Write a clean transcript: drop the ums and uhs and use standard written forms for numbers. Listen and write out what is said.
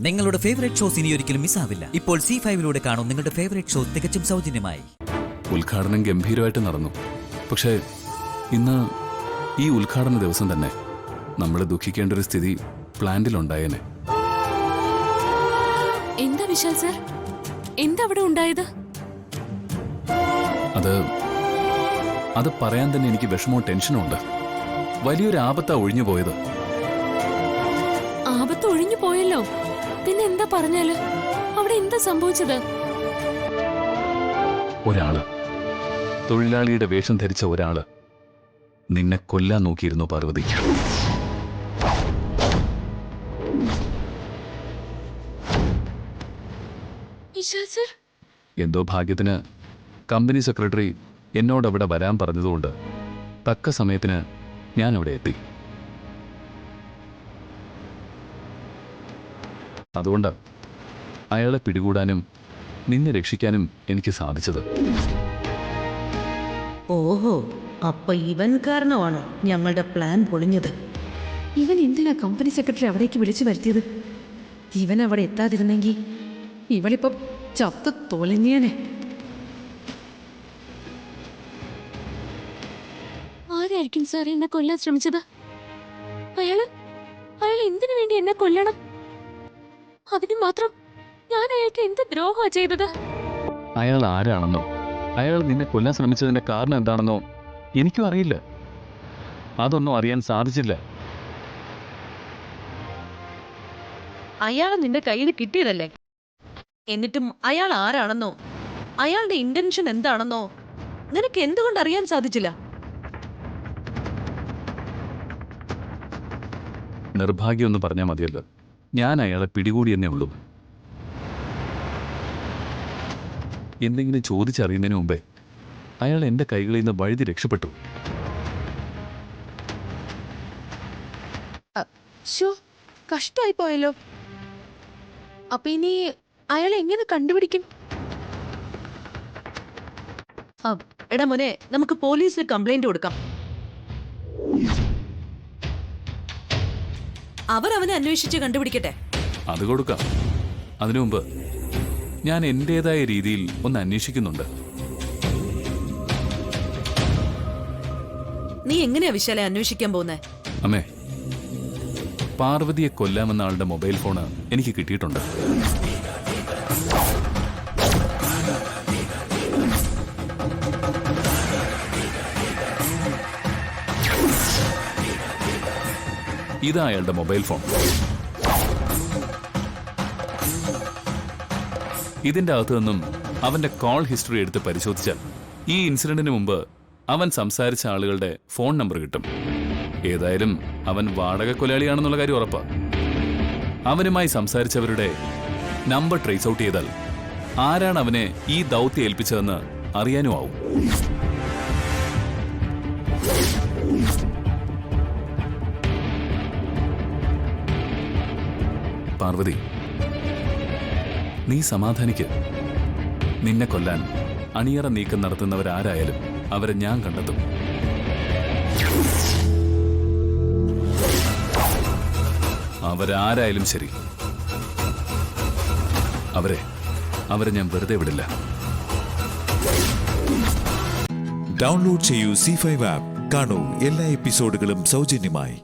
നിങ്ങളുടെ favourite shows ഇനി ഒരിക്കലും മിസ്സാവില്ല. ഇപ്പോൾ C5-ലൂടെ കാണും നിങ്ങളുടെ ഫേവറേറ്റ് ഷോ തികച്ചും സൗജന്യമായി. ഉദ്ഘാടനം ഗംഭീരമായിട്ട് നടന്നു. പക്ഷേ ഇന്ന് ഈ ഉദ്ഘാടന ദിവസം തന്നെ നമ്മൾ ദുഃഖിക്കേണ്ട ഒരു സ്ഥിതി പ്ലാന്റിലുണ്ടായേനെ. എന്താ വിശാൽ സർ, എന്താ അവിടെ ഉണ്ടായത്? അത് പറയാൻ തന്നെ എനിക്ക് വിഷമവും ടെൻഷനും ഉണ്ട്. വലിയൊരു ആപത്താ ഒഴിഞ്ഞു പോയത്. ആപത്ത് ഒഴിഞ്ഞു പോയല്ലോ, പിന്നെ എന്താ പറഞ്ഞാല്? അവിടെ എന്താ സംഭവിച്ചത്? ഒരാള്, തൊഴിലാളിയുടെ വേഷം ധരിച്ച ഒരാള് നിന്നെ കൊല്ലാൻ നോക്കിയിരുന്നു പാർവതി. എന്തോ ഭാഗ്യത്തിന് കമ്പനി സെക്രട്ടറി എന്നോടവിടെ വരാൻ പറഞ്ഞതുകൊണ്ട് തക്ക സമയത്തിന് ഞാൻ അവിടെ എത്തി. അതുകൊണ്ട് അയാളെ പിടികൂടാനും നിന്നെ രക്ഷിക്കാനും എനിക്ക് സാധിച്ചത്. ഓഹോ, അപ്പൊ ഇവൻ കാരണമാണ് ഞങ്ങളുടെ പ്ലാൻ പൊളിഞ്ഞത്. ഇവൻ എന്തിനാ കമ്പനി സെക്രട്ടറി അവിടേക്ക് വിളിച്ചു വരുത്തിയത്? ഇവൻ അവിടെ എത്താതിരുന്നെങ്കിൽ ഇവളിപ്പം ചത്ത് തൊലഞ്ഞേനെ. ആരായിരിക്കും സാർ എന്നെ കൊല്ലാൻ ശ്രമിച്ചത്? അയാൾ എന്തിനു വേണ്ടി എന്നെ കൊല്ലണം? അതിന് മാത്രം ഞാൻ അയാൾക്ക് എന്ത് ദ്രോഹമാ ചെയ്തത്? അയാൾ ആരാണെന്നോ അയാൾ നിന്നെ കൊല്ലാൻ ശ്രമിച്ചതിന്റെ കാരണം എന്താണെന്നോ എനിക്കും അറിയില്ല. അതൊന്നും അറിയാൻ സാധിച്ചില്ല. അയാൾ നിന്റെ കയ്യിൽ കിട്ടിയതല്ലേ? എന്നിട്ടും അയാൾ ആരാണെന്നോ അയാളുടെ ഇന്റൻഷൻ എന്താണെന്നോ നിനക്ക് എന്തുകൊണ്ട് അറിയാൻ സാധിച്ചില്ല? നിർഭാഗ്യം എന്ന് പറഞ്ഞാൽ മതിയല്ലോ. ഞാൻ അയാളെ പിടികൂടിയെന്നേ ഉള്ളൂ. എന്തെങ്കിലും ചോദിച്ചറിയുന്നതിന് മുമ്പേ അയാൾ എൻ്റെ കൈകളിൽ നിന്ന് വഴുതി രക്ഷപ്പെട്ടു. കഷ്ടായി പോയല്ലോ. അപ്പൊ ഇനി അയാൾ എങ്ങനെ കണ്ടുപിടിക്കും? എടാ മോനെ, നമുക്ക് പോലീസിൽ കംപ്ലൈന്റ് കൊടുക്കാം. അവരവനെ അന്വേഷിച്ച് കണ്ടുപിടിക്കട്ടെ. അത് കൊടുക്കാം. അതിനു മുമ്പ് ഞാൻ എൻ്റെതായ രീതിയിൽ ഒന്ന് അന്വേഷിക്കുന്നുണ്ട്. നീ എങ്ങനെയാ വിശാലെ അന്വേഷിക്കാൻ പോകുന്നേ? അമ്മേ, പാർവതിയെ കൊല്ലാമെന്ന ആളുടെ മൊബൈൽ ഫോണ് എനിക്ക് കിട്ടിയിട്ടുണ്ട്. ഇതാ അയാളുടെ മൊബൈൽ ഫോൺ. ഇതിന്റെ അകത്തു നിന്നും അവന്റെ കോൾ ഹിസ്റ്ററി എടുത്ത് പരിശോധിച്ചാൽ ഈ ഇൻസിഡന്റിന് മുമ്പ് അവൻ സംസാരിച്ച ആളുകളുടെ ഫോൺ നമ്പർ കിട്ടും. ഏതായാലും അവൻ വാടക കൊലയാളിയാണെന്നുള്ള കാര്യം ഉറപ്പാ. അവനുമായി സംസാരിച്ചവരുടെ നമ്പർ ട്രേസ് ഔട്ട് ചെയ്താൽ ആരാണ് അവനെ ഈ ദൗത്യം ഏൽപ്പിച്ചതെന്ന് അറിയാനും ആവും. പാർവതി, നീ സമാധാനിക്ക്. നിന്നെ കൊല്ലാൻ അണിയറ നീക്കം നടത്തുന്നവരാരായാലും അവരെ ഞാൻ കണ്ടെത്തും. അവരാരായാലും ശരി, അവരെ ഞാൻ വെറുതെ വിടില്ല. ഡൗൺലോഡ് ചെയ്യൂ C5 ആപ്പ്. കാണൂ എല്ലാ എപ്പിസോഡുകളും സൗജന്യമായി.